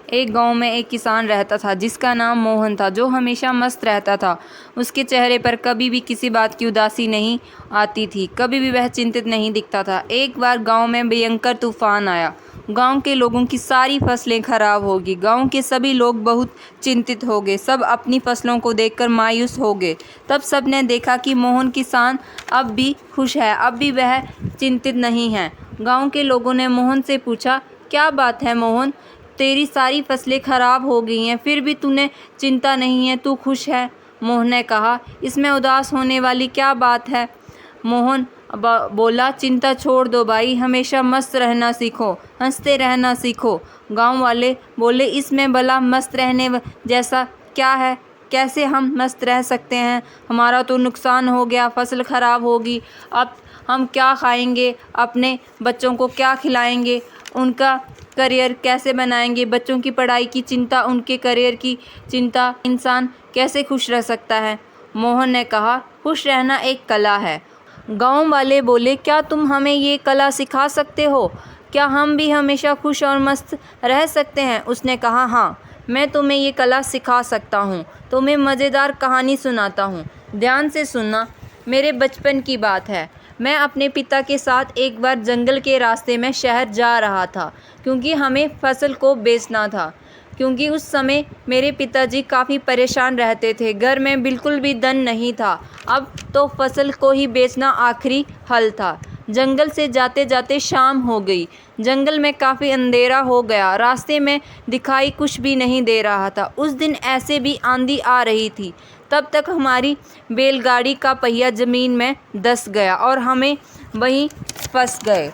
एक गांव में एक किसान रहता था जिसका नाम मोहन था, जो हमेशा मस्त रहता था। उसके चेहरे पर कभी भी किसी बात की उदासी नहीं आती थी, कभी भी वह चिंतित नहीं दिखता था। एक बार गांव में भयंकर तूफान आया। गांव के लोगों की सारी फसलें खराब हो गई। गांव के सभी लोग बहुत चिंतित हो गए। सब अपनी फसलों को देखकर मायूस हो गए। तब सबने देखा कि मोहन किसान अब भी खुश है, अब भी वह चिंतित नहीं है। गांव के लोगों ने मोहन से पूछा, क्या बात है मोहन, तेरी सारी फसलें खराब हो गई हैं, फिर भी तूने चिंता नहीं है, तू खुश है। मोहन ने कहा, इसमें उदास होने वाली क्या बात है। मोहन बोला, चिंता छोड़ दो भाई, हमेशा मस्त रहना सीखो, हंसते रहना सीखो। गांव वाले बोले, इसमें भला मस्त रहने जैसा क्या है, कैसे हम मस्त रह सकते हैं, हमारा तो नुकसान हो गया, फसल खराब होगी, अब हम क्या खाएंगे, अपने बच्चों को क्या खिलाएंगे, उनका करियर कैसे बनाएंगे, बच्चों की पढ़ाई की चिंता, उनके करियर की चिंता, इंसान कैसे खुश रह सकता है। मोहन ने कहा, खुश रहना एक कला है। गांव वाले बोले, क्या तुम हमें ये कला सिखा सकते हो, क्या हम भी हमेशा खुश और मस्त रह सकते हैं। उसने कहा, हाँ, मैं तुम्हें ये कला सिखा सकता हूँ। तुम्हें मज़ेदार कहानी सुनाता हूँ, ध्यान से सुनना। मेरे बचपन की बात है। मैं अपने पिता के साथ एक बार जंगल के रास्ते में शहर जा रहा था, क्योंकि हमें फसल को बेचना था। क्योंकि उस समय मेरे पिताजी काफ़ी परेशान रहते थे, घर में बिल्कुल भी धन नहीं था। अब तो फसल को ही बेचना आखिरी हल था। जंगल से जाते जाते शाम हो गई। जंगल में काफ़ी अंधेरा हो गया। रास्ते में दिखाई कुछ भी नहीं दे रहा था। उस दिन ऐसे भी आंधी आ रही थी। तब तक हमारी बैलगाड़ी का पहिया ज़मीन में धंस गया और हमें वहीं फंस गए।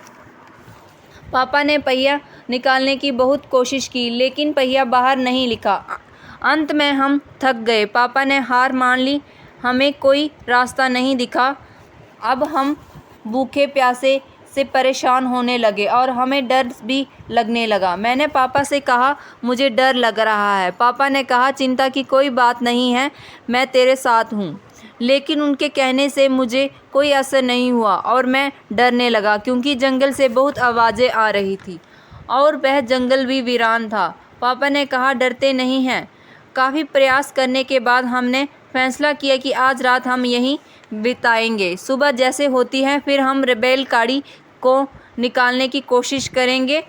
पापा ने पहिया निकालने की बहुत कोशिश की, लेकिन पहिया बाहर नहीं निकला। अंत में हम थक गए। पापा ने हार मान ली। हमें कोई रास्ता नहीं दिखा। अब हम भूखे प्यासे से परेशान होने लगे और हमें डर भी लगने लगा। मैंने पापा से कहा, मुझे डर लग रहा है। पापा ने कहा, चिंता की कोई बात नहीं है, मैं तेरे साथ हूँ। लेकिन उनके कहने से मुझे कोई असर नहीं हुआ और मैं डरने लगा, क्योंकि जंगल से बहुत आवाज़ें आ रही थी और वह जंगल भी वीरान था। पापा ने कहा, डरते नहीं हैं। काफ़ी प्रयास करने के बाद हमने फैसला किया कि आज रात हम यहीं बिताएंगे। सुबह जैसे होती है फिर हम बैलगाड़ी को निकालने की कोशिश करेंगे,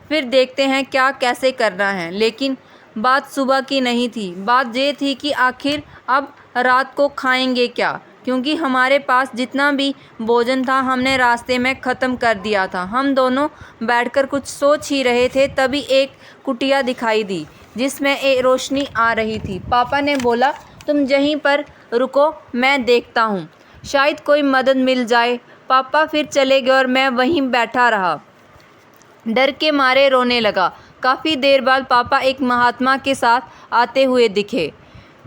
फिर देखते हैं क्या कैसे करना है। लेकिन बात सुबह की नहीं थी। बात ये थी कि आखिर अब रात को खाएंगे क्या, क्योंकि हमारे पास जितना भी भोजन था हमने रास्ते में ख़त्म कर दिया था। हम दोनों बैठकर कुछ सोच ही रहे थे, तभी एक कुटिया दिखाई दी जिसमें एक रोशनी आ रही थी। पापा ने बोला, तुम यहीं पर रुको, मैं देखता हूँ, शायद कोई मदद मिल जाए। पापा फिर चले गए और मैं वहीं बैठा रहा, डर के मारे रोने लगा। काफ़ी देर बाद पापा एक महात्मा के साथ आते हुए दिखे।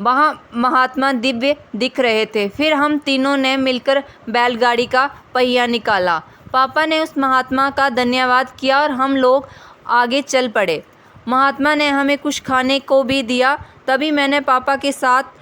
वहाँ महात्मा दिव्य दिख रहे थे। फिर हम तीनों ने मिलकर बैलगाड़ी का पहिया निकाला। पापा ने उस महात्मा का धन्यवाद किया और हम लोग आगे चल पड़े। महात्मा ने हमें कुछ खाने को भी दिया। तभी मैंने पापा के साथ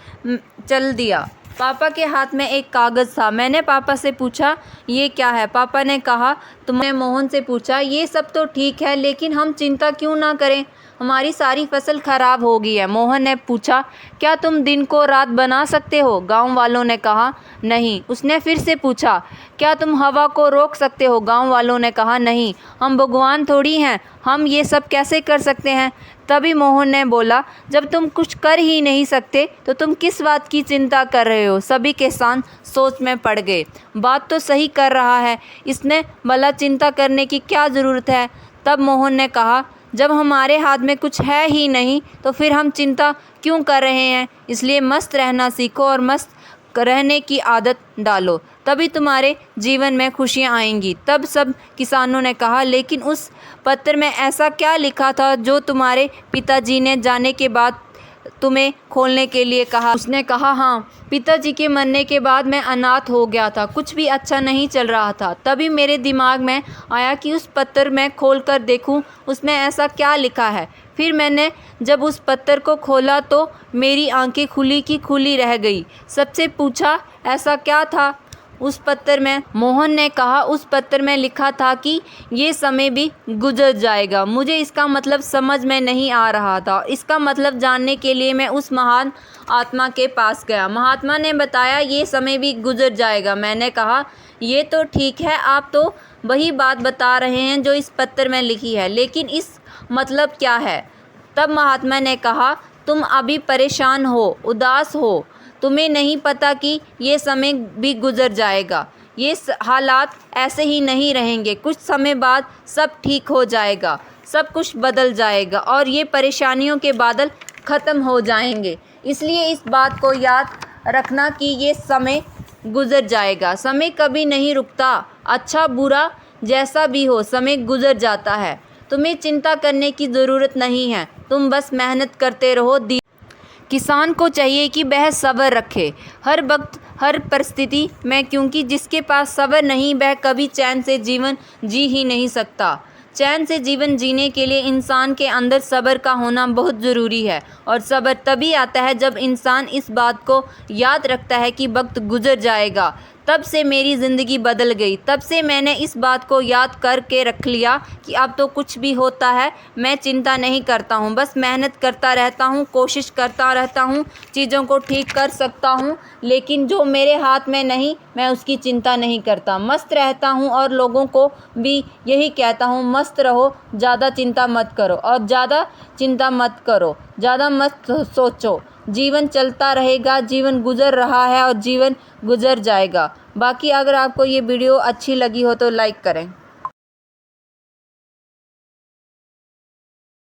चल दिया। पापा के हाथ में एक कागज़ था। मैंने पापा से पूछा, ये क्या है। पापा ने कहा, तुमने मोहन से पूछा, ये सब तो ठीक है, लेकिन हम चिंता क्यों ना करें, हमारी सारी फसल खराब हो गई है। मोहन ने पूछा, क्या तुम दिन को रात बना सकते हो। गांव वालों ने कहा, नहीं। उसने फिर से पूछा, क्या तुम हवा को रोक सकते हो। गांव वालों ने कहा, नहीं, हम भगवान थोड़ी हैं, हम ये सब कैसे कर सकते हैं। तभी मोहन ने बोला, जब तुम कुछ कर ही नहीं सकते तो तुम किस बात की चिंता कर रहे हो। सभी किसान सोच में पड़ गए। बात तो सही कर रहा है, इसने भला चिंता करने की क्या ज़रूरत है। तब मोहन ने कहा, जब हमारे हाथ में कुछ है ही नहीं तो फिर हम चिंता क्यों कर रहे हैं। इसलिए मस्त रहना सीखो और मस्त रहने की आदत डालो, तभी तुम्हारे जीवन में खुशियाँ आएंगी। तब सब किसानों ने कहा, लेकिन उस पत्र में ऐसा क्या लिखा था जो तुम्हारे पिताजी ने जाने के बाद तुम्हें खोलने के लिए कहा। उसने कहा, हाँ, पिताजी के मरने के बाद मैं अनाथ हो गया था, कुछ भी अच्छा नहीं चल रहा था। तभी मेरे दिमाग में आया कि उस पत्र में खोल कर देखूं उसमें ऐसा क्या लिखा है। फिर मैंने जब उस पत्र को खोला तो मेरी आंखें खुली की खुली रह गई। सबसे पूछा, ऐसा क्या था। उस पत्र में, मोहन ने कहा, उस पत्र में लिखा था कि ये समय भी गुजर जाएगा। मुझे इसका मतलब समझ में नहीं आ रहा था। इसका मतलब जानने के लिए मैं उस महान आत्मा के पास गया। महात्मा ने बताया ये समय भी गुजर जाएगा। मैंने कहा ये तो ठीक है, आप तो वही बात बता रहे हैं जो इस पत्र में लिखी है, लेकिन इस मतलब क्या है? तब महात्मा ने कहा तुम अभी परेशान हो, उदास हो, तुम्हें नहीं पता कि ये समय भी गुजर जाएगा। ये हालात ऐसे ही नहीं रहेंगे, कुछ समय बाद सब ठीक हो जाएगा, सब कुछ बदल जाएगा और ये परेशानियों के बादल ख़त्म हो जाएंगे। इसलिए इस बात को याद रखना कि ये समय गुजर जाएगा। समय कभी नहीं रुकता, अच्छा बुरा जैसा भी हो समय गुजर जाता है। तुम्हें चिंता करने की ज़रूरत नहीं है, तुम बस मेहनत करते रहो। किसान को चाहिए कि वह सब्र रखे हर वक्त, हर परिस्थिति में, क्योंकि जिसके पास सब्र नहीं वह कभी चैन से जीवन जी ही नहीं सकता। चैन से जीवन जीने के लिए इंसान के अंदर सब्र का होना बहुत ज़रूरी है और सब्र तभी आता है जब इंसान इस बात को याद रखता है कि वक्त गुजर जाएगा। तब से मेरी ज़िंदगी बदल गई। तब से मैंने इस बात को याद करके रख लिया कि अब तो कुछ भी होता है मैं चिंता नहीं करता हूँ, बस मेहनत करता रहता हूँ, कोशिश करता रहता हूँ, चीज़ों को ठीक कर सकता हूँ, लेकिन जो मेरे हाथ में नहीं मैं उसकी चिंता नहीं करता, मस्त रहता हूँ। और लोगों को भी यही कहता हूँ मस्त रहो, ज़्यादा चिंता मत करो और ज़्यादा चिंता मत करो, ज़्यादा मत सोचो। जीवन चलता रहेगा, जीवन गुजर रहा है और जीवन गुजर जाएगा। बाकी अगर आपको ये वीडियो अच्छी लगी हो तो लाइक करें।